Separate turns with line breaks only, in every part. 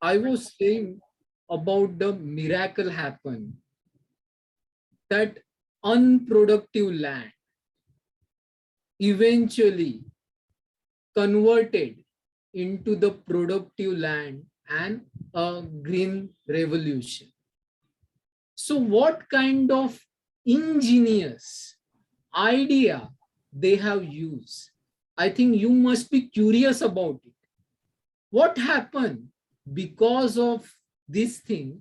I was saying about the miracle happen that unproductive land eventually converted into the productive land and a green revolution. So, what kind of ingenious idea they have used? I think you must be curious about it. What happened because of this thing,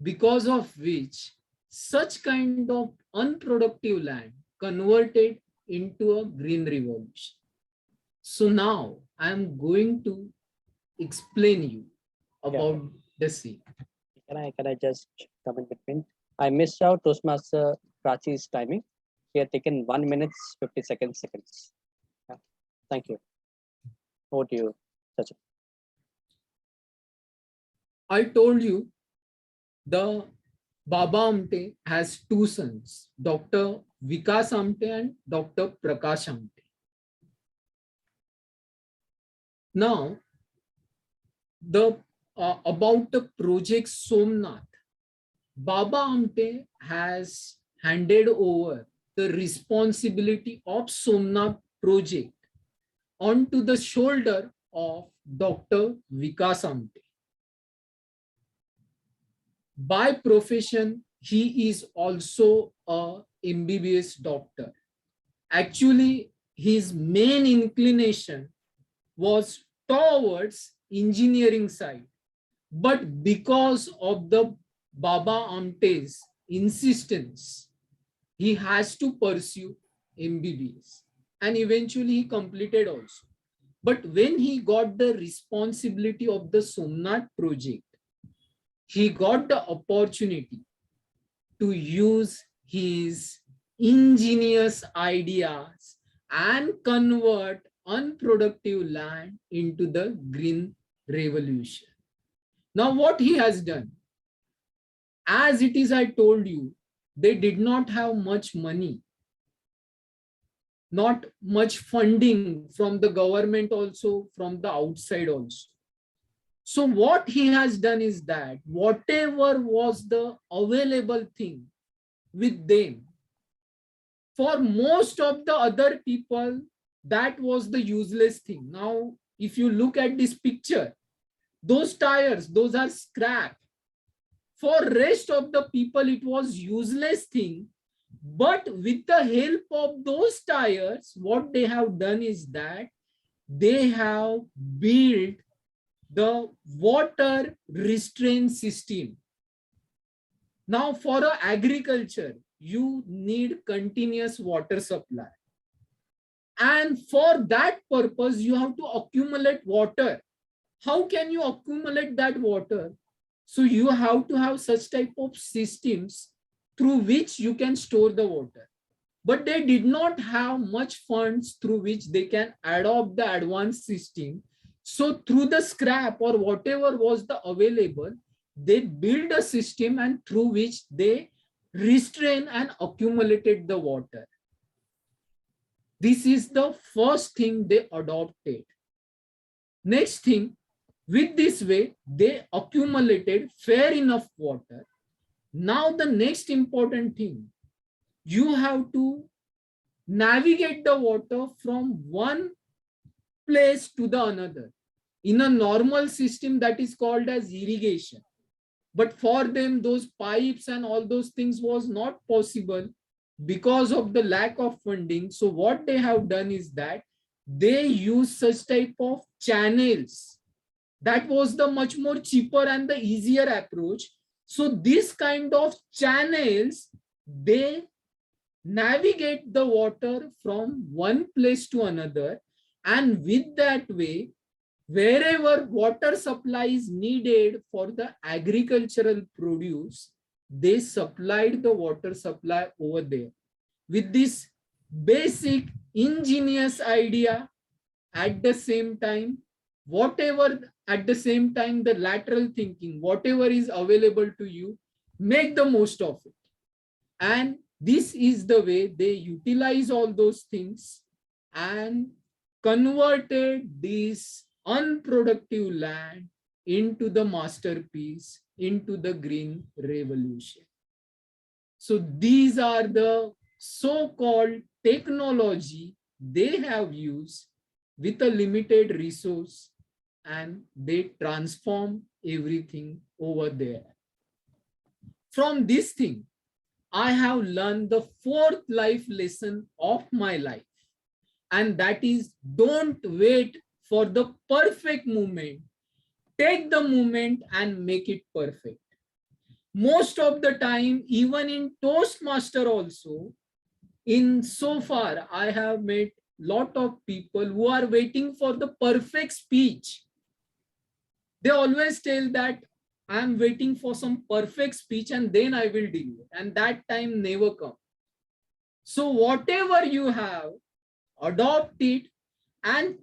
because of which such kind of unproductive land converted into a green revolution? So now I am going to explain you
Yeah.
about the scene.
Can I just come in between? I missed out Toastmaster Prachi's timing. He had taken 1 minute 52 seconds. Yeah. Thank you. Over to you, Sachin.
I told you the Baba Amte has two sons, Dr. Vikas Amte and Dr. Prakash Amte. Now, the about the project Somnath, Baba Amte has handed over the responsibility of Somnath project onto the shoulder of Dr. Vikas Amte. By profession, he is also a MBBS doctor. Actually, his main inclination was towards engineering side. But because of the Baba Amte's insistence, he has to pursue MBBS. And eventually he completed also. But when he got the responsibility of the Somnath project, he got the opportunity to use his ingenious ideas and convert unproductive land into the green revolution. Now, what he has done, as it is, I told you, they did not have much money, not much funding from the government, also from the outside also. So what he has done is that whatever was the available thing with them, for most of the other people, that was the useless thing. Now, if you look at this picture, those tires, those are scrap. For rest of the people, it was useless thing. But with the help of those tires, what they have done is that they have built the water restraint system. Now, for agriculture, you need continuous water supply. And for that purpose, you have to accumulate water. How can you accumulate that water? So you have to have such type of systems through which you can store the water. But they did not have much funds through which they can adopt the advanced system. So through the scrap or whatever was the available, they build a system and through which they restrain and accumulated the water. This is the first thing they adopted. Next thing, with this way, they accumulated fair enough water. Now the next important thing, you have to navigate the water from one place to the another. In a normal system, that is called as irrigation. But for them, those pipes and all those things was not possible because of the lack of funding. So what they have done is that they use such type of channels. That was the much more cheaper and the easier approach. So this kind of channels, they navigate the water from one place to another, and with that way, wherever water supply is needed for the agricultural produce, they supplied the water supply over there. With this basic ingenious idea, at the same time, whatever, at the same time, the lateral thinking, whatever is available to you, make the most of it. And this is the way they utilize all those things and converted this unproductive land into the masterpiece, into the green revolution. So these are the so-called technology they have used with a limited resource, and they transform everything over there. From this thing, I have learned the fourth life lesson of my life, and that is don't wait for the perfect moment. Take the moment and make it perfect. Most of the time, even in Toastmaster also, in so far, I have met lot of people who are waiting for the perfect speech. They always tell that I'm waiting for some perfect speech and then I will deliver, and that time never comes. So whatever you have, adopt it and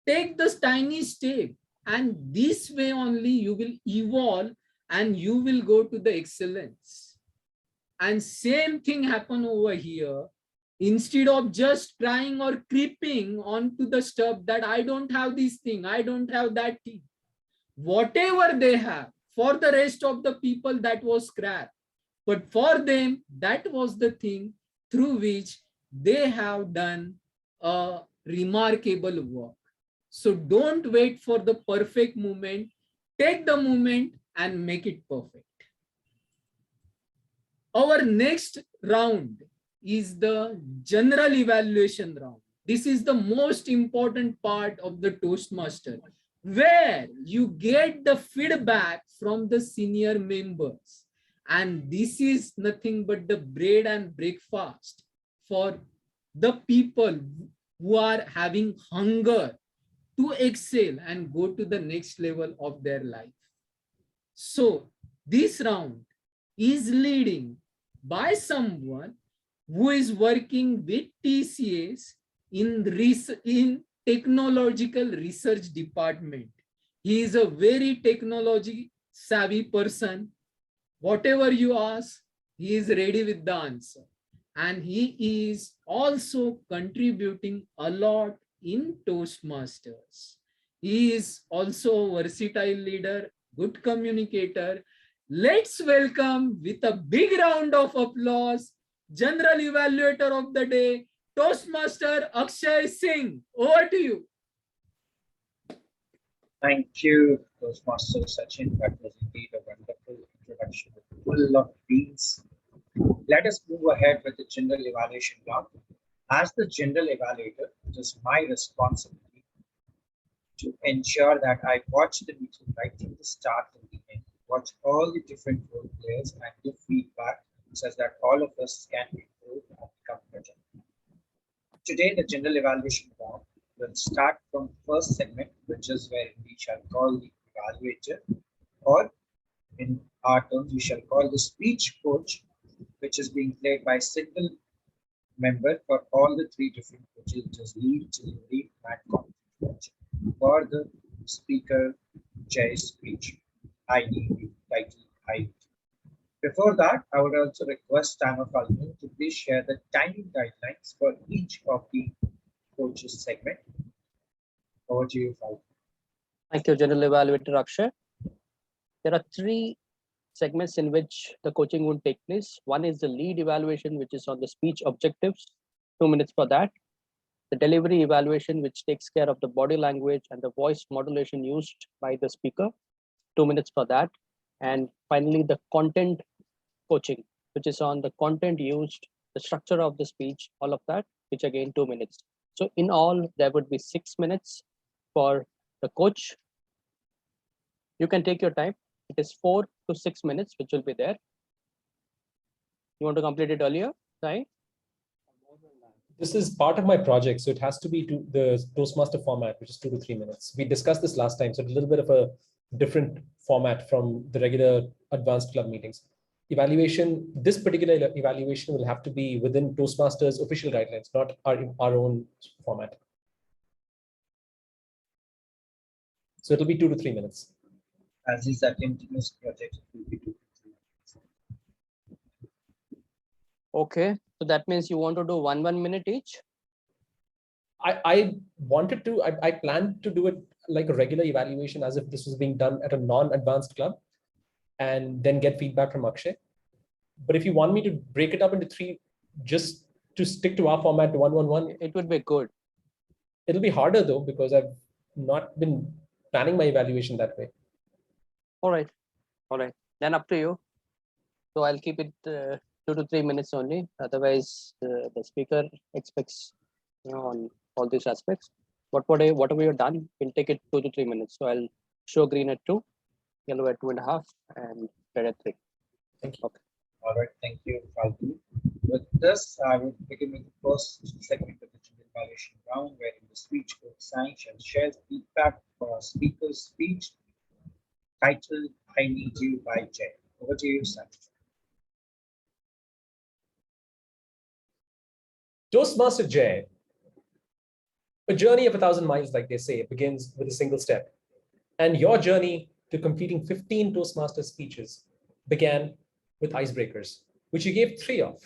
take this tiny step, and this way only you will evolve and you will go to the excellence. And same thing happen over here. Instead of just trying or creeping onto the stuff that I don't have this thing, I don't have that thing, whatever they have, for the rest of the people that was scrap, but for them that was the thing through which they have done a remarkable work. So don't wait for the perfect moment, take the moment and make it perfect. Our next round is the general evaluation round. This is the most important part of the Toastmaster, where you get the feedback from the senior members. And this is nothing but the bread and breakfast for the people who are having hunger to excel and go to the next level of their life. So this round is leading by someone who is working with TCS in technological research department. He is a very technology savvy person. Whatever you ask, he is ready with the answer. And he is also contributing a lot in Toastmasters. He is also a versatile leader, good communicator. Let's welcome with a big round of applause, General Evaluator of the Day, Toastmaster Akshay Singh. Over to you.
Thank you, Toastmaster Sachin. That was indeed a wonderful introduction, full of beans. Let us move ahead with the general evaluation round. As the general evaluator, it is my responsibility to ensure that I watch the meeting right from the start to the end, watch all the different role players and give feedback such that all of us can improve and become better. Today, the general evaluation round will start from first segment, which is where we shall call the evaluator, or in our terms, we shall call the speech coach, which is being played by a single member for all the three different coaches, which is lead, delivery, and content coach, for the speaker chair's speech, i.e. title, I. Before that, I would also request Tano Falcon to please share the timing guidelines for each of the coaches segment. Over to you, Falcon.
Thank you, General Evaluator Akshay. There are three segments in which the coaching would take place. One is the lead evaluation, which is on the speech objectives, 2 minutes for that. The delivery evaluation, which takes care of the body language and the voice modulation used by the speaker, 2 minutes for that. And finally, the content coaching, which is on the content used, the structure of the speech, all of that, which again 2 minutes. So in all, there would be 6 minutes for the coach. You can take your time. It is 4 to 6 minutes, which will be there. You want to complete it earlier, right?
This is part of my project, so it has to be to the Toastmaster format, which is 2 to 3 minutes. We discussed this last time, so it's a little bit of a different format from the regular advanced club meetings. Evaluation, this particular evaluation will have to be within Toastmasters official guidelines, not our own format. So it'll be 2 to 3 minutes.
As is that continuous project, it will be 2 to 3 minutes.
Okay, so that means you want to do 1 minute each?
I wanted to, I planned to do it like a regular evaluation as if this was being done at a non-advanced club and then get feedback from Akshay. But if you want me to break it up into 3, just to stick to our format to 1-1-1,
It would be good.
it'll be harder though, because I've not been planning my evaluation that way.
All right. Then up to you. So I'll keep it 2 to 3 minutes only. Otherwise, the speaker expects, on all these aspects. But whatever you've done, we'll take it 2 to 3 minutes. So I'll show green at 2, yellow at 2.5, and red at 3.
Thank you.
Okay.
All right, thank you, Falgu. With this, I will begin with the first segment of the general evaluation round, wherein the speech coach Sai shall share feedback for a speaker's speech titled I Need You by Jay. Over to you, Sai.
Toastmaster Jay, a journey of 1,000 miles, like they say, begins with a single step. And your journey to completing 15 Toastmaster speeches began with icebreakers, which you gave 3 of.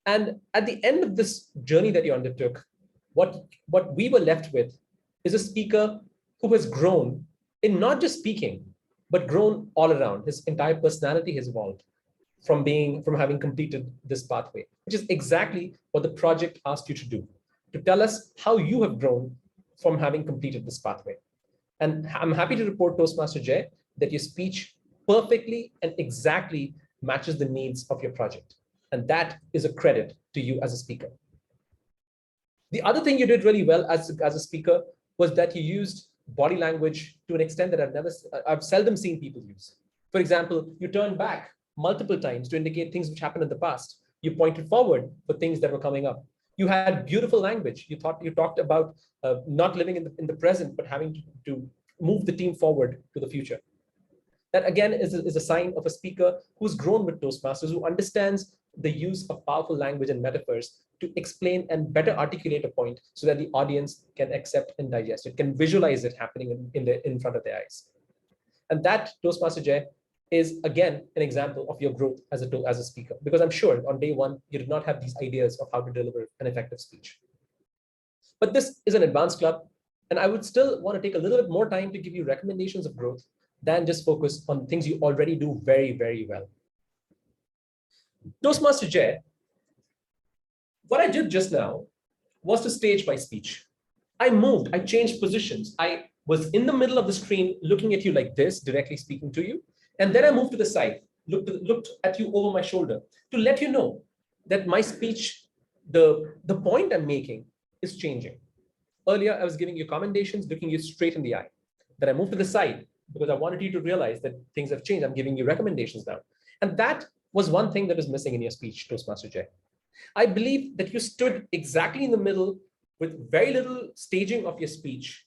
And at the end of this journey that you undertook, what we were left with is a speaker who has grown in not just speaking, but grown all around. His entire personality has evolved from having completed this pathway, which is exactly what the project asked you to do, to tell us how you have grown from having completed this pathway. And I'm happy to report, Toastmaster Jay, that your speech perfectly and exactly matches the needs of your project. And that is a credit to you as a speaker. The other thing you did really well as a speaker was that you used body language to an extent that I've seldom seen people use. For example, you turned back multiple times to indicate things which happened in the past. You pointed forward for things that were coming up. You had beautiful language. You talked about not living in the present, but having to move the team forward to the future. That again is a sign of a speaker who's grown with Toastmasters, who understands the use of powerful language and metaphors to explain and better articulate a point so that the audience can accept and digest it, can visualize it happening in front of their eyes. And that, Toastmaster Jay, is again an example of your growth as a speaker, because I'm sure on day 1, you did not have these ideas of how to deliver an effective speech. But this is an advanced club, and I would still want to take a little bit more time to give you recommendations of growth than just focus on things you already do very, very well. Toastmaster Jay, what I did just now was to stage my speech. I moved, I changed positions. I was in the middle of the screen looking at you like this, directly speaking to you. And then I moved to the side, looked at you over my shoulder to let you know that my speech, the point I'm making is changing. Earlier, I was giving you commendations, looking you straight in the eye. Then I moved to the side because I wanted you to realize that things have changed. I'm giving you recommendations now. And that was one thing that was missing in your speech, Toastmaster Jay. I believe that you stood exactly in the middle with very little staging of your speech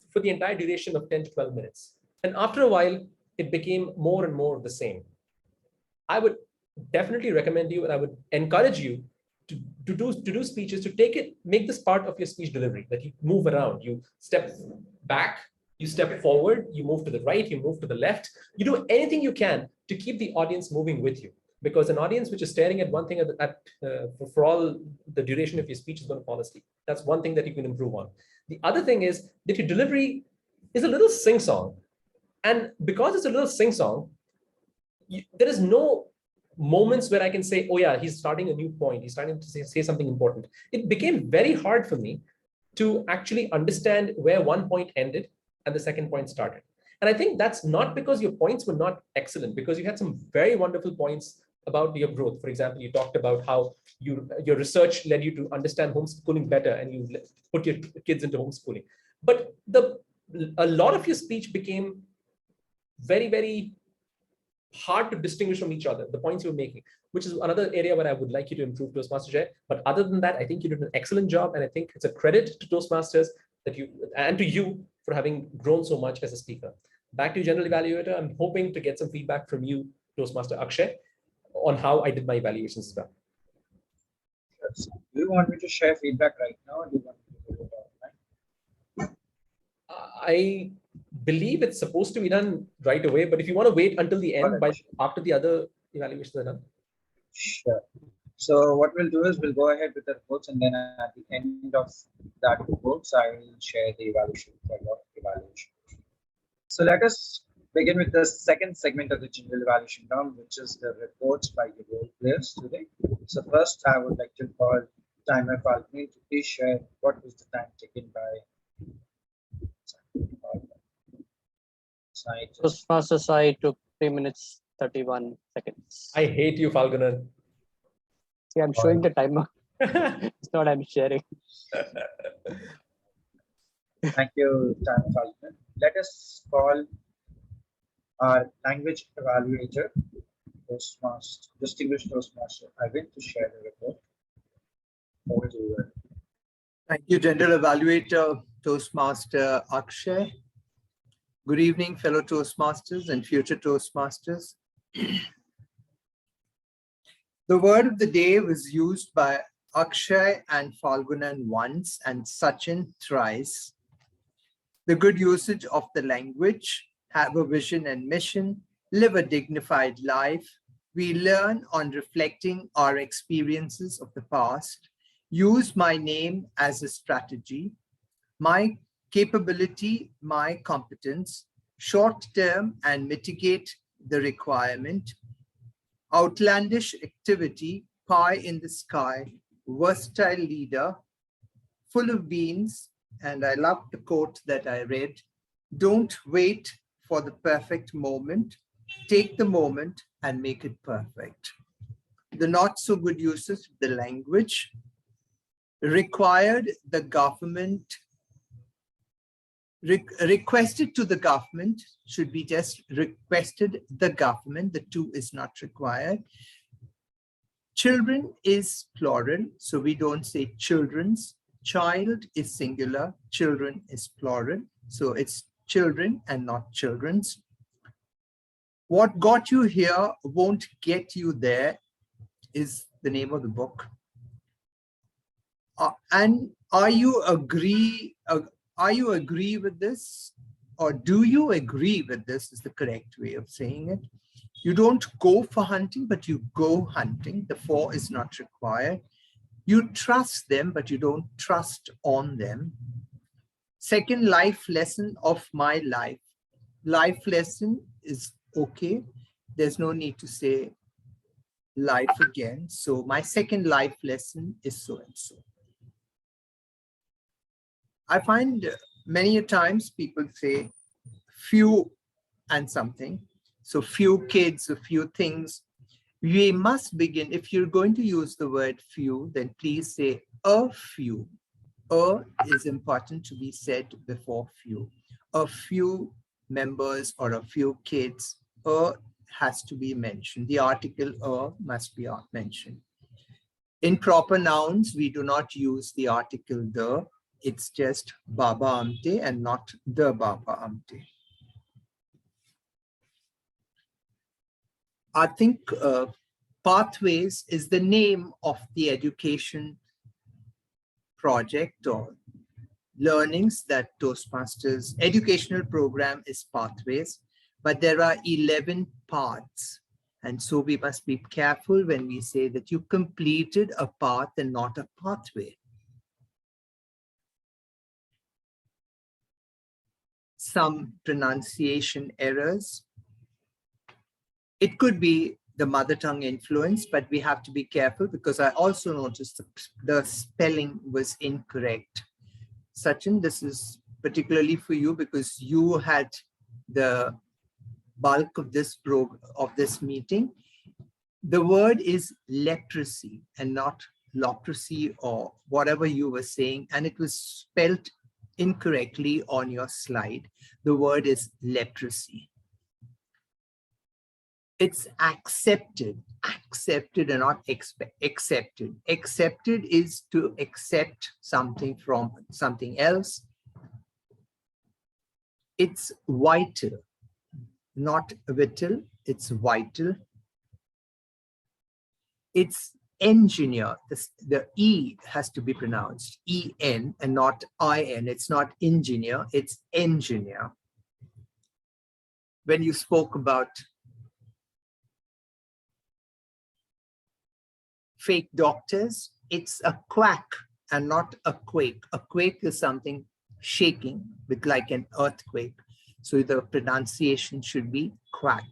for the entire duration of 10 to 12 minutes. And after a while, it became more and more of the same. I would definitely recommend you, and I would encourage you to do speeches, to make this part of your speech delivery, that you move around, you step back, you step forward, you move to the right, you move to the left, you do anything you can to keep the audience moving with you. Because an audience which is staring at one thing for all the duration of your speech is going to fall asleep. That's one thing that you can improve on. The other thing is that your delivery is a little sing-song. And because it's a little sing-song, there is no moments where I can say, oh yeah, he's starting a new point. He's starting to say something important. It became very hard for me to actually understand where one point ended and the second point started. And I think that's not because your points were not excellent, because you had some very wonderful points about your growth. For example, you talked about how your research led you to understand homeschooling better and you put your kids into homeschooling. But a lot of your speech became very, very hard to distinguish from each other, the points you were making, which is another area where I would like you to improve, Toastmaster Jay. But other than that, I think you did an excellent job. And I think it's a credit to Toastmasters and to you for having grown so much as a speaker. Back to you, General Evaluator. I'm hoping to get some feedback from you, Toastmaster Akshay, on how I did my evaluations as well.
Do you want me to share feedback right now, or do you want me to do it online?
I believe it's supposed to be done right away, but if you want to wait until the end, after the other evaluations are done.
Sure. So what we'll do is we'll go ahead with the reports, and then at the end of that reports, I will share the evaluation for your evaluation. So let us begin with the second segment of the general evaluation round, which is the reports by the role players today. So first, I would like to call Timer Falcone to please share what was the time taken by side.
Toastmaster Sai took 3 minutes 31 seconds.
I hate you, Falgunan.
See, I'm showing the timer. It's not I'm sharing.
Thank you, Timer Falcone. Let us call our language evaluator, Toastmaster, distinguished Toastmaster Arvind, to share the report. Over to you.
Thank you, General Evaluator Toastmaster Akshay. Good evening, fellow Toastmasters and future Toastmasters. The word of the day was used by Akshay and Falgunan once and Sachin thrice. The good usage of the language, have a vision and mission, live a dignified life. We learn on reflecting our experiences of the past, use my name as a strategy, my capability, my competence, short term and mitigate the requirement, outlandish activity, pie in the sky, versatile leader, full of beans, and I love the quote that I read, don't wait for the perfect moment, take the moment and make it perfect. The not so good uses of the language required the government, requested to the government should be just requested the government, the two is not required. Children is plural, so we don't say children's. Child is singular, children is plural, so it's children and not children's. What got you here won't get you there is the name of the book. And are you agree with this, or do you agree with this is the correct way of saying it? You don't go for hunting, but you go hunting. The for is not required. You trust them, but you don't trust on them. Second life lesson of my life. Life lesson is okay. There's no need to say life again. So my second life lesson is so and so. I find many a times people say few and something. So few kids, a few things. We must begin, if you're going to use the word few, then please say a few. A is important to be said before few. A few members or a few kids, a has to be mentioned. The article a must be mentioned. In proper nouns, we do not use the article the. It's just Baba Amte and not the Baba Amte. I think Pathways is the name of the education project or learnings that Toastmasters educational program is Pathways, but there are 11 paths. And so we must be careful when we say that you completed a path and not a pathway. Some pronunciation errors. It could be the mother tongue influence, but we have to be careful because I also noticed the spelling was incorrect. Sachin, this is particularly for you because you had the bulk of this meeting. The word is leprosy and not leprosy or whatever you were saying, and it was spelled incorrectly on your slide. The word is leprosy. It's accepted and not accepted. Accepted is to accept something from something else. It's vital, not vital, it's vital. It's engineer. The E has to be pronounced E-N and not I-N. It's not engineer, it's engineer. When you spoke about fake doctors. It's a quack and not a quake. A quake is something shaking with like an earthquake. So the pronunciation should be quack.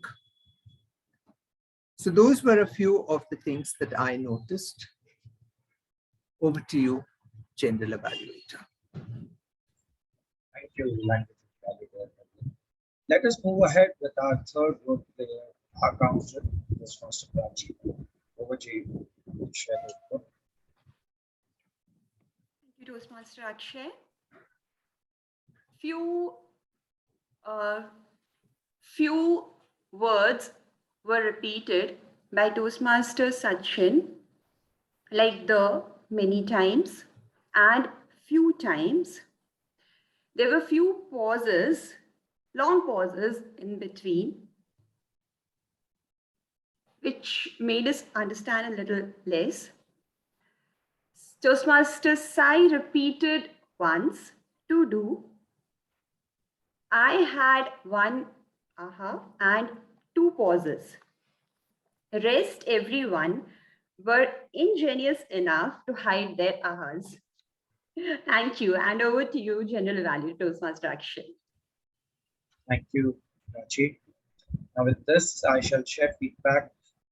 So those were a few of the things that I noticed. Over to you, General Evaluator.
Thank you, language evaluator. Let us move ahead with our third group player, our counselor, Toastmaster Prachi. Over to you. Share the book.
Thank you, Toastmaster Akshay. Few words were repeated by Toastmaster Sachin, like the, many times, and few times. There were few pauses, long pauses in between, which made us understand a little less. Toastmaster Sai repeated once, to do. I had one aha and two pauses. Rest everyone were ingenious enough to hide their ahas. Thank you. And over to you, General Evaluator Toastmaster Akshay.
Thank you, Prachi. Now with this, I shall share feedback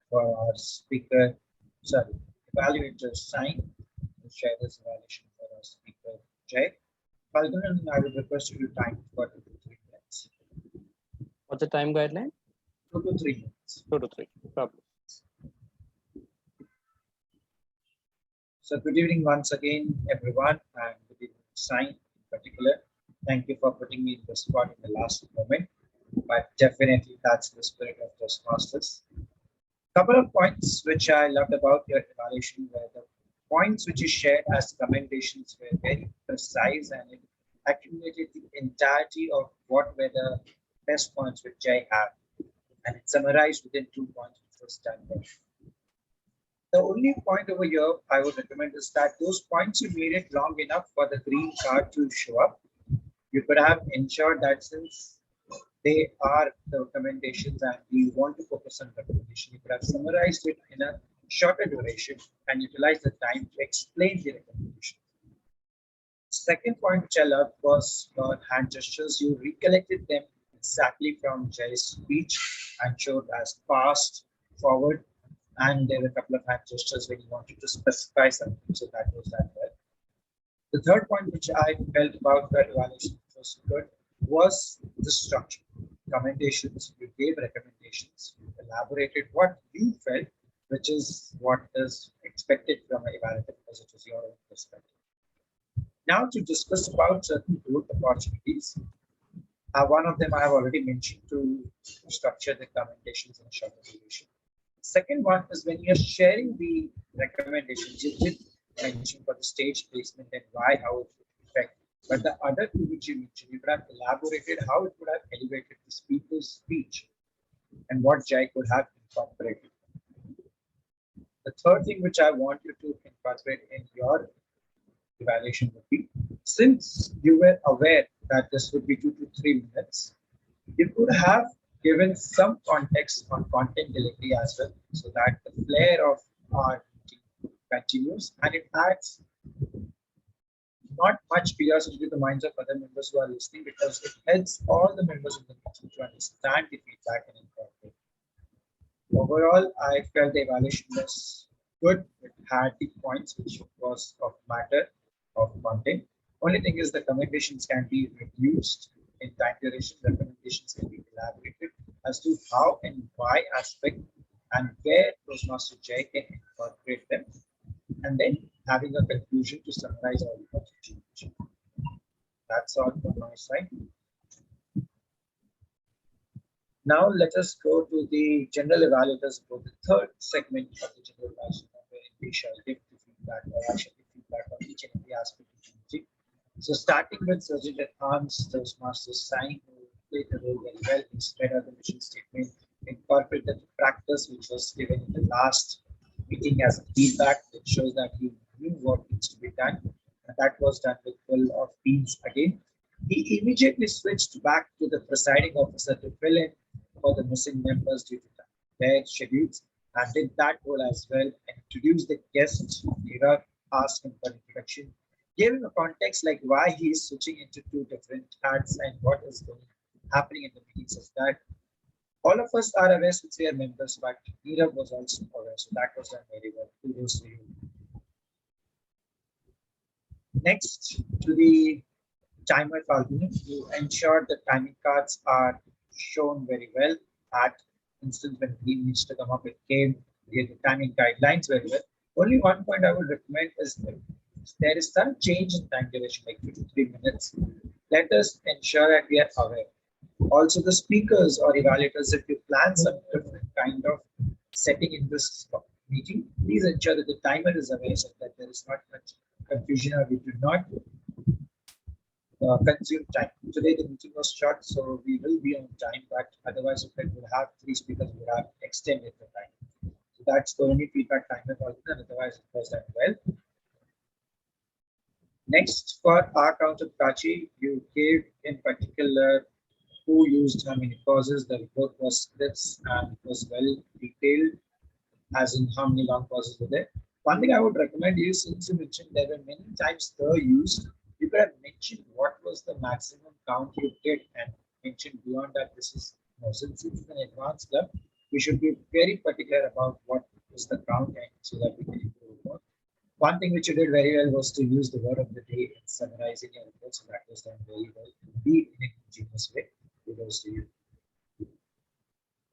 for our speaker, sorry, evaluator Sign to share this evaluation for our speaker, Jay. Falguna, I would request you to time for 2 to 3 minutes.
What's the time guideline?
2 to 3 minutes.
2 to 3. No problem.
So good evening once again, everyone, and good evening, Sign in particular. Thank you for putting me in the spot in the last moment, but definitely that's the spirit of Toastmasters. Couple of points which I loved about your evaluation were the points which you shared as recommendations were very precise and it accumulated the entirety of what were the best points which Jay had, and it summarized within 2 points which was done there. The only point over here I would recommend is that those points you made it long enough for the green card to show up. You could have ensured that since they are the recommendations and we want to focus on recommendation, you could have summarized it in a shorter duration and utilize the time to explain the recommendation. Second point which I loved was your hand gestures. You recollected them exactly from Jay's speech and showed as fast, forward, and there were a couple of hand gestures when you wanted to specify something, so that was that well. The third point which I felt about the evaluation was good was the structure. Commendations, you gave recommendations, you elaborated what you felt, which is what is expected from an evaluator because it was your own perspective. Now to discuss about certain growth opportunities. One of them I have already mentioned, to structure the commendations in a shorter duration. Second one is when you're sharing the recommendations, you did mention for the stage placement and why, how it would affect. But the other two which you mentioned, you could have elaborated how it would have elevated the speaker's speech and what Jay could have incorporated. The third thing which I want you to incorporate in your evaluation would be, since you were aware that this would be 2 to 3 minutes, you could have given some context on content delivery as well, so that the flair of our team continues and it adds not much curiosity to the minds of other members who are listening, because it helps all the members in the meeting to understand the feedback and incorporate. Overall, I felt the evaluation was good. It had the points which was of matter of content. Only thing is the commendations can be reduced in time duration. Recommendations can be elaborated as to how and why aspect and where Toastmaster Jay can incorporate them, and then having a conclusion to summarize all the points. That's all from my side. Now let us go to the general evaluators for the third segment of the general evaluation, where we shall give the feedback, or I shall give feedback on each and every aspect of the meeting. So starting with Sergeant at Arms, Toastmaster Sign, who played the role very well. He spread out the mission statement, incorporated the practice which was given in the last meeting as a feedback, which shows that he knew what needs to be done. And that was done with full of beans again. He immediately switched back to the presiding officer to fill in for the missing members due to their schedules. and did that role as well, and introduced the guest. Neeraj asked him for introduction, gave him a context like why he is switching into two different hats and what is happening in the meetings, is that all of us are aware since we are members, but Neeraj was also aware, so that was done very well. Kudos to you. Next, to the timer, Falguni, you ensure the timing cards are shown very well. At instance, when we needs to come up with game, we get the timing guidelines very well. Only one point I would recommend is that there is some change in time duration, like 2 to 3 minutes. Let us ensure that we are aware. Also, the speakers or evaluators, if you plan some different kind of setting in this meeting, please ensure that the timer is aware so that there is not much confusion or we do not consume time. Today the meeting was short, so we will be on time, but otherwise if it will have 3 speakers, we will have extended the time. So that's the only feedback time and otherwise it was done well. Next, for our counter Prachi, you gave in particular who used how many pauses. The report was scripts and it was well detailed, as in how many long pauses were there. One thing I would recommend is, since you mentioned there were many times the used, you could have mentioned what was the maximum count you did and mentioned beyond that this is no. Since it's an advanced club, we should be very particular about what is the count and so that we can improve more. One thing which you did very well was to use the word of the day in summarizing your report, so that was done very well. Be in a ingenious way. Kudos to you.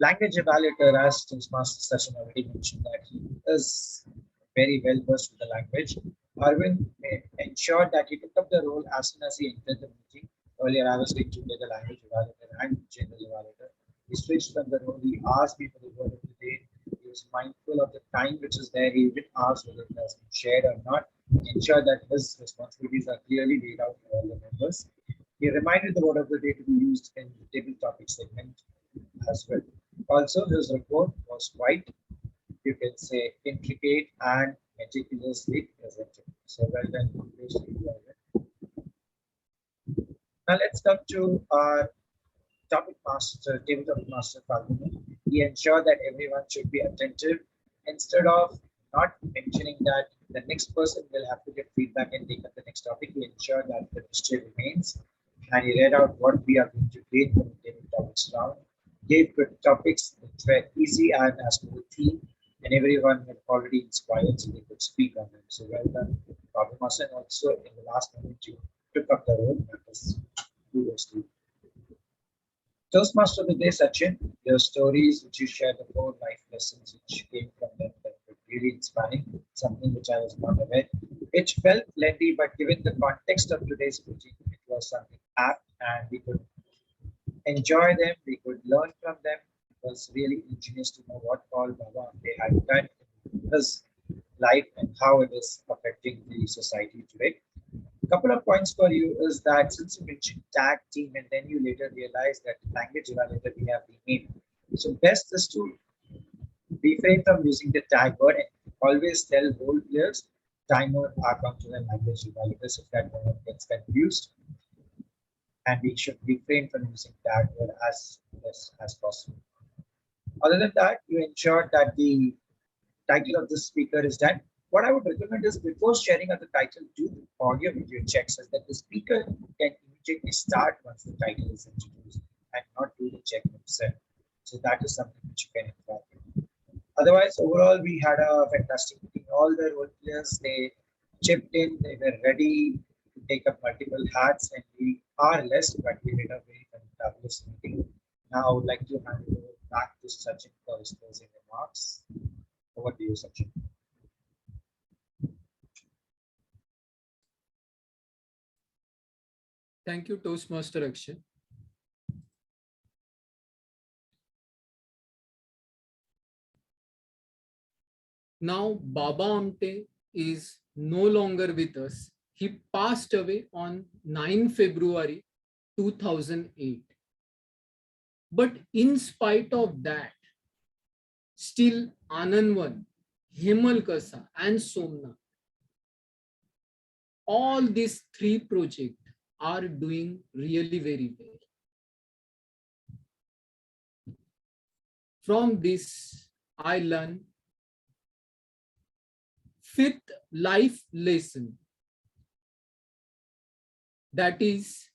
Language evaluator, as Toastmaster session already mentioned, that he is very well versed with the language. Arvind ensured that he took up the role as soon as he entered the meeting. Earlier, I was going to be the language evaluator and general evaluator. He switched from the role. He asked me for the word of the day. He was mindful of the time which is there. He didn't ask whether it has been shared or not. Ensure that his responsibilities are clearly laid out for all the members. He reminded the word of the day to be used in the table topic segment as well. Also, his report was quite, you can say, intricate and meticulously presented. So well done. Now let's come to our topic master, table topic master, Falguni. He ensured that everyone should be attentive. Instead of not mentioning that the next person will have to get feedback and take up the next topic, he ensured that the history remains. And he read out what we are going to gain from the table topics round. Gave good topics which were easy and as per the theme, and everyone had already inspired so they could speak on them. So well done, Babu Master. And also in the last moment you took up the role. That was kudos to you. Toastmaster of the day, Sachin, your stories which you shared, the 4 life lessons which came from them that were really inspiring, something which I was not aware, which felt lengthy, but given the context of today's meeting, it was something apt and we could enjoy them, we could learn from them. It was really ingenious to know what all Baba Ambe had done in his life and how it is affecting the society today. A couple of points for you is that since you mentioned tag team and then you later realized that language evaluator we have renamed. So best is to refrain from using the tag word and always tell role players timer are counter and language evaluators if that one gets confused. And we should refrain from using tag word as less as possible. Other than that, you ensure that the title of the speaker is done. What I would recommend is before sharing of the title, do the audio video checks so that the speaker can immediately start once the title is introduced and not do the check himself. So that is something which you can involve. Otherwise, overall, we had a fantastic meeting. All the role players, they chipped in, they were ready to take up multiple hats, and we are less, but we did a very fabulous meeting. Now I would like to hand it over back to Sachin for his closing remarks. Over to you, Sachin.
Thank you, Toastmaster Akshay. Now, Baba Amte is no longer with us. He passed away on 9 February 2008. But in spite of that, still Anandvan, Hemalkasa, and Somnath, all these 3 projects are doing really very well. From this, I learned fifth life lesson, that is,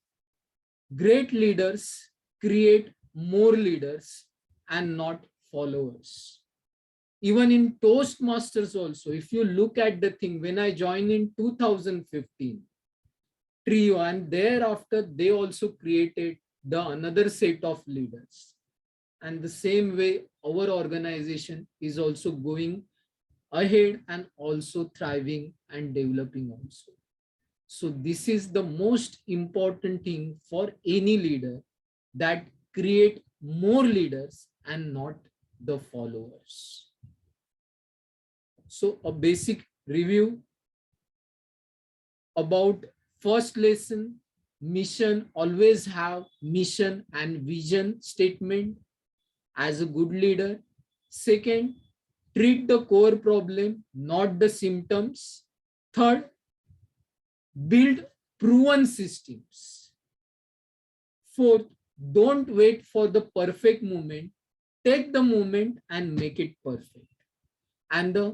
great leaders create more leaders and not followers. Even in Toastmasters also, if you look at the thing, when I joined in 2015, Trio, and thereafter they also created the another set of leaders. And the same way our organization is also going ahead and also thriving and developing also. So this is the most important thing for any leader, that create more leaders and not the followers. So a basic review about first lesson: mission, always have mission and vision statement as a good leader. Second, treat the core problem, not the symptoms. Third, build proven systems. Fourth, don't wait for the perfect moment. Take the moment and make it perfect. And the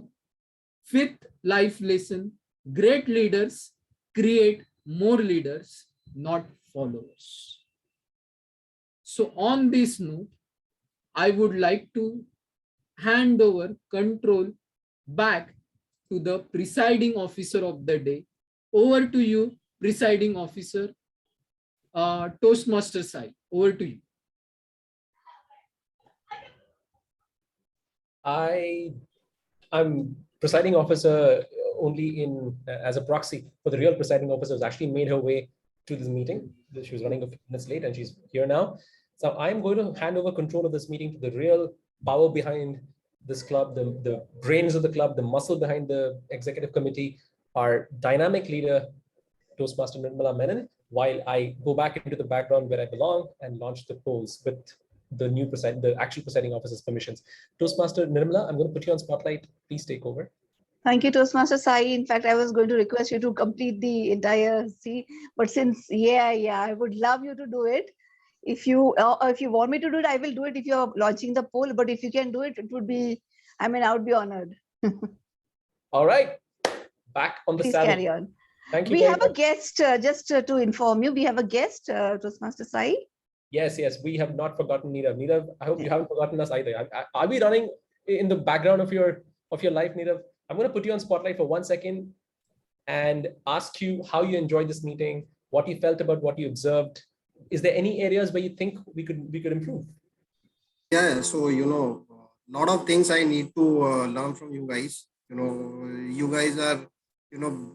fifth life lesson: great leaders create more leaders, not followers. So on this note, I would like to hand over control back to the presiding officer of the day. Over to you, presiding officer, Toastmaster Sai. Over to you.
I'm presiding officer only in as a proxy, for the real presiding officer has actually made her way to this meeting. She was running a few minutes late and she's here now. So I'm going to hand over control of this meeting to the real power behind this club, the brains of the club, the muscle behind the executive committee, our dynamic leader, Toastmaster Nirmala Menon, while I go back into the background where I belong and launch the polls with the actual presiding officer's permissions. Toastmaster Nirmala, I'm going to put you on spotlight. Please take over.
Thank you, Toastmaster Sai. In fact, I was going to request you to complete the entire but since I would love you to do it. If you want me to do it, I will do it if you're launching the poll. But if you can do it, it would be, I would be honored.
All right, back on the
Please
saddle.
carry on.
Thank you.
We have a guest, just to inform you, we have a guest, Toastmaster Sai.
Yes, we have not forgotten Nirav. Nirav, I hope you haven't forgotten us either. Are we running in the background of your life, Nirav? I'm going to put you on spotlight for 1 second and ask you how you enjoyed this meeting, what you felt about what you observed. Is there any areas where you think we could improve?
Yeah, so a lot of things I need to learn from you guys. You guys are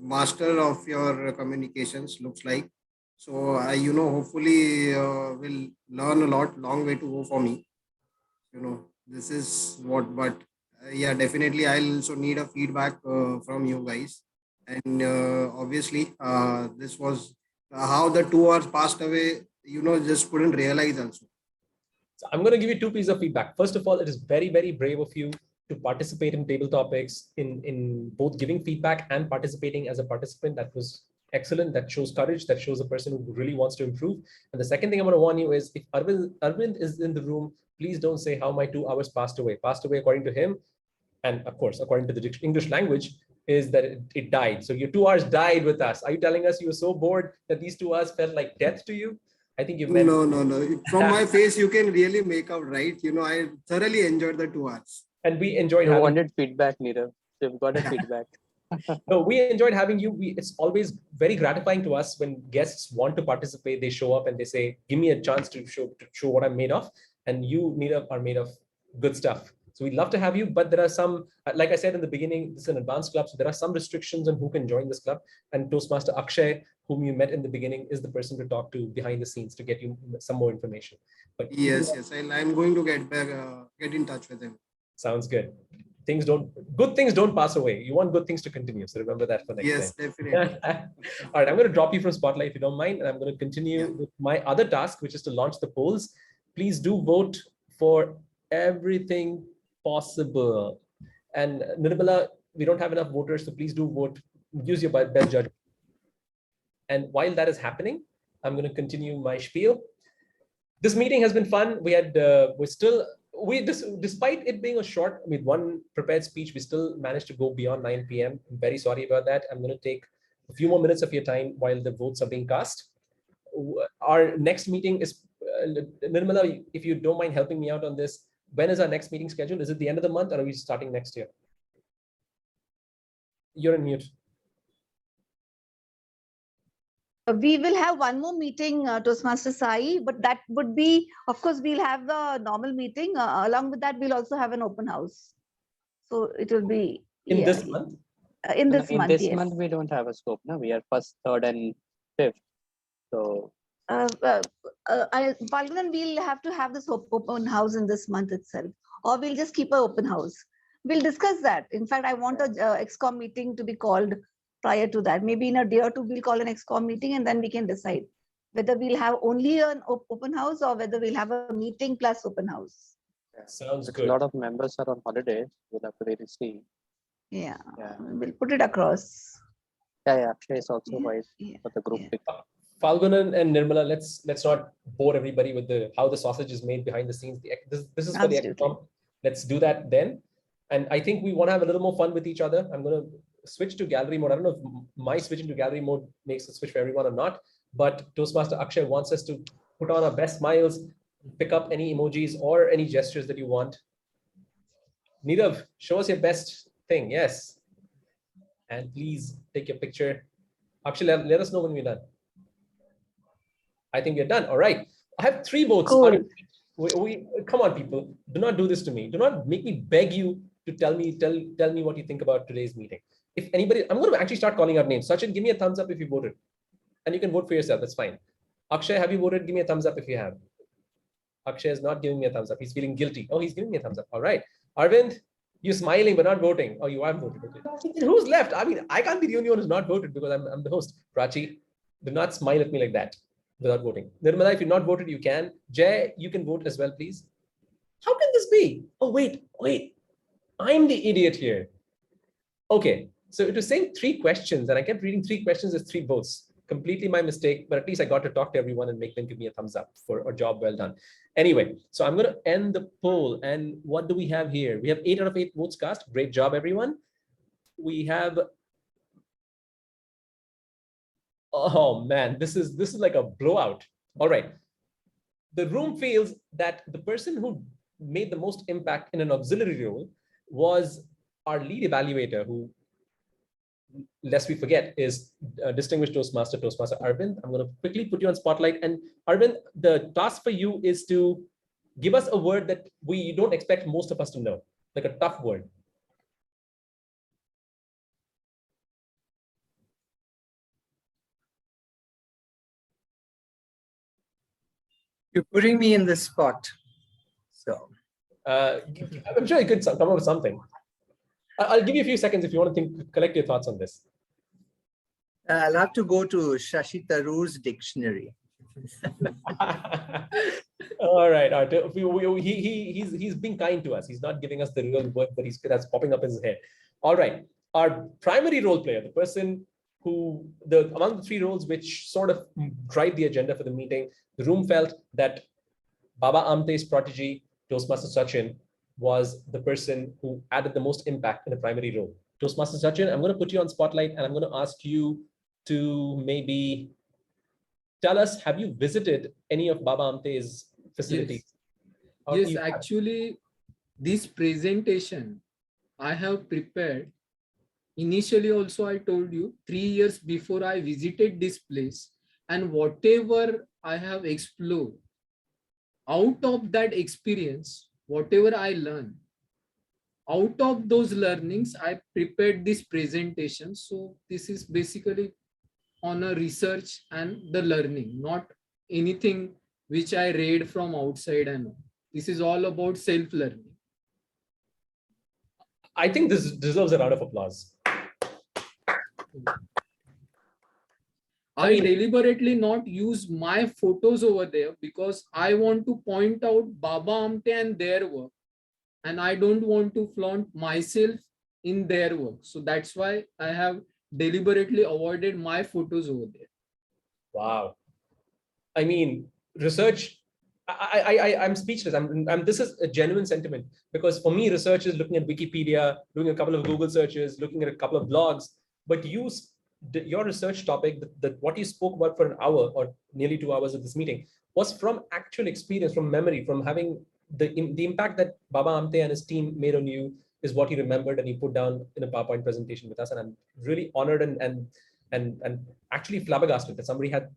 master of your communications, looks like. So I hopefully will learn a lot. Long way to go for me. This is what, but yeah, definitely I'll also need a feedback from you guys. And obviously this was how the 2 hours passed away, just couldn't realize also.
So I'm going to give you 2 pieces of feedback. First of all, it is very, very brave of you to participate in table topics, in both giving feedback and participating as a participant. That was excellent. That shows courage. That shows a person who really wants to improve. And the second thing I'm going to warn you is, if Arvind is in the room, please don't say how my 2 hours passed away. Passed away according to him, and of course, according to the English language, is that it died. So your 2 hours died with us. Are you telling us you were so bored that these 2 hours felt like death to you? I think you meant...
No. From my face, you can really make out, right? I thoroughly enjoyed the 2 hours.
And we enjoyed
You wanted feedback, Nirav. You've got a feedback.
No, we enjoyed having you. It's always very gratifying to us when guests want to participate. They show up and they say, give me a chance to show what I'm made of. And you, Nirav, are made of good stuff. So we'd love to have you, but there are some, like I said in the beginning, this is an advanced club, so there are some restrictions on who can join this club. And Toastmaster Akshay, whom you met in the beginning, is the person to talk to behind the scenes to get you some more information. But
yes, I'm going to get in touch with him.
Sounds good. Good things don't pass away. You want good things to continue. So remember that for next time.
Yes, definitely.
All right, I'm going to drop you from Spotlight if you don't mind, and I'm going to continue with my other task, which is to launch the polls. Please do vote for everything possible. And Nirmala, we don't have enough voters, so please do vote. Use your best judgment. And while that is happening, I'm going to continue my spiel. This meeting has been fun. We're still despite it being a short, I mean, one prepared speech, we still managed to go beyond 9 p.m. I'm very sorry about that. I'm going to take a few more minutes of your time while the votes are being cast. Our next meeting is, Nirmala, if you don't mind helping me out on this, when is our next meeting scheduled? Is it the end of the month or are we starting next year? You're on mute.
We will have one more meeting, Toastmaster Sai, but that would be, of course, we'll have the normal meeting. Along with that, we'll also have an open house. So it will be
In this month?
In this
In
month,
this
yes.
month, we don't have a scope. No, we are first, third, and fifth. So
Palgunan, we'll have to have this open house in this month itself, or we'll just keep an open house. We'll discuss that. In fact, I want a ExCom meeting to be called prior to that. Maybe in a day or two, we'll call an ExCom meeting and then we can decide whether we'll have only an open house or whether we'll have a meeting plus open house.
Sounds
a
good.
lot of members are on holiday. We'll have to really see.
Yeah,
Yeah.
we'll put it across.
Yeah, Akshay is also
Yeah,
white
yeah,
for the group.
yeah.
Falgunan and Nirmala, let's not bore everybody with how the sausage is made behind the scenes. This is for the
Absolutely.
ExCom. Let's do that then. And I think we want to have a little more fun with each other. I'm going to switch to gallery mode. I don't know if my switching to gallery mode makes a switch for everyone or not, but Toastmaster Akshay wants us to put on our best smiles, pick up any emojis or any gestures that you want. Nirav, show us your best thing. Yes. And please take your picture. Akshay, let us know when we're done. I think we're done. All right. I have 3 votes.
Cool.
Come on, people. Do not do this to me. Do not make me beg you to tell me what you think about today's meeting. If anybody, I'm going to actually start calling out names. Sachin, give me a thumbs up if you voted. And you can vote for yourself. That's fine. Akshay, have you voted? Give me a thumbs up if you have. Akshay is not giving me a thumbs up. He's feeling guilty. Oh, he's giving me a thumbs up. All right. Arvind, you're smiling but not voting. Oh, you have voted. Okay. Who's left? I mean, I can't be the only one who's not voted because I'm the host. Prachi, do not smile at me like that without voting. Nirmala, if you're not voted, you can. Jay, you can vote as well, please. How can this be? Oh, wait. I'm the idiot here. Okay, so it was saying 3 questions and I kept reading 3 questions as 3 votes. Completely my mistake, but at least I got to talk to everyone and make them give me a thumbs up for a job well done. Anyway, so I'm going to end the poll. And what do we have here? We have 8 out of 8 votes cast. Great job, everyone. We have, oh man, this is like a blowout. All right. The room feels that the person who made the most impact in an auxiliary role was our lead evaluator, who, lest we forget, is distinguished Toastmaster Arvind. I'm going to quickly put you on spotlight. And Arvind, the task for you is to give us a word that we don't expect most of us to know, like a tough word.
You're putting me in the spot. So
I'm sure you could come up with something. I'll give you a few seconds if you want to collect your thoughts on this.
I'll have to go to Shashi Tharoor's dictionary.
All right. He's being kind to us. He's not giving us the real word that's popping up in his head. All right. Our primary role player, the person who, among the 3 roles which sort of drive the agenda for the meeting, the room felt that Baba Amte's protege, Toastmaster Sachin, was the person who added the most impact in the primary role. Toastmaster Sachin, I'm going to put you on spotlight and I'm going to ask you to maybe tell us, have you visited any of Baba Amte's facilities?
Yes, actually, this presentation I have prepared. Initially also, I told you 3 years before I visited this place, and whatever I have explored, out of that experience, whatever I learned, out of those learnings, I prepared this presentation. So this is basically on a research and the learning, not anything which I read from outside and all. This is all about self-learning.
I think this deserves a round of applause.
I deliberately not use my photos over there because I want to point out Baba Amte and their work. And I don't want to flaunt myself in their work. So that's why I have deliberately avoided my photos over there.
Wow. I mean, research, I'm speechless. This is a genuine sentiment, because for me, research is looking at Wikipedia, doing a couple of Google searches, looking at a couple of blogs. But your research topic, what you spoke about for an hour or nearly 2 hours of this meeting, was from actual experience, from memory, from having the impact that Baba Amte and his team made on you is what you remembered and you put down in a PowerPoint presentation with us. And I'm really honored and actually flabbergasted that somebody had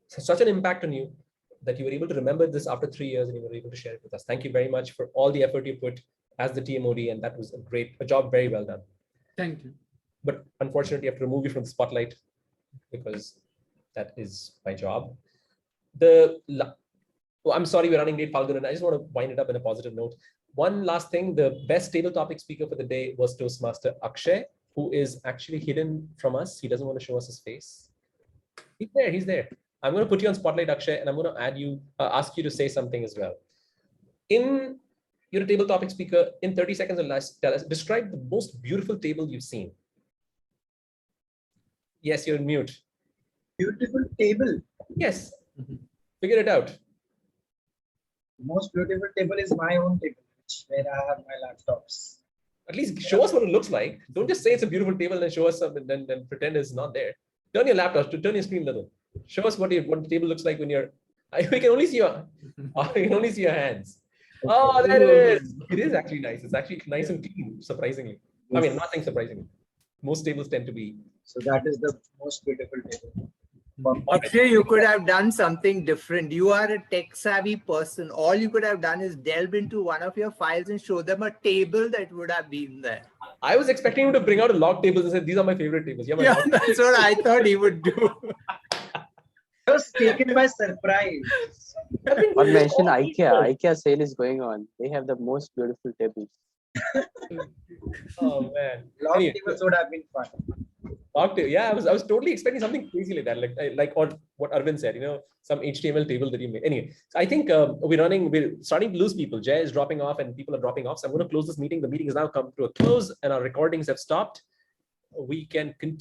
such an impact on you, that you were able to remember this after 3 years and you were able to share it with us. Thank you very much for all the effort you put as the TMOD, and that was a job very well done.
Thank you.
But unfortunately, I have to remove you from the spotlight because that is my job. I'm sorry, we're running late, Falgun, and I just want to wind it up in a positive note. One last thing, the best table topic speaker for the day was Toastmaster Akshay, who is actually hidden from us. He doesn't want to show us his face. He's there. I'm going to put you on spotlight, Akshay, and I'm going to ask you to say something as well. You're a table topic speaker. In 30 seconds or less, describe the most beautiful table you've seen. Yes, you're on mute.
Beautiful table.
Yes. Figure it out.
The most beautiful table is my own table, where I have my laptops.
At least show us what it looks like. Don't just say it's a beautiful table and show us something and then pretend it's not there. Turn your laptop, turn your screen a little. Show us what the table looks like when you're. We can only see your hands. Oh, there it is. It is actually nice. It's actually nice and clean, surprisingly. I mean, nothing surprisingly. Most tables tend to be.
So that is the most beautiful table.
Akshay, you could have done something different. You are a tech savvy person. All you could have done is delve into one of your files and show them a table that would have been there.
I was expecting him to bring out a log tables and say, these are my favorite tables.
Yeah, that's what I thought he would do.
I was taken by surprise.
Not mention IKEA. IKEA sale is going on. They have the most beautiful tables.
Oh man.
Log tables would have been fun.
Yeah, I was totally expecting something crazy like that, like what Arvind said, some HTML table that you made. Anyway, so I think we're starting to lose people. Jay is dropping off and people are dropping off. So I'm going to close this meeting. The meeting has now come to a close and our recordings have stopped. We can continue.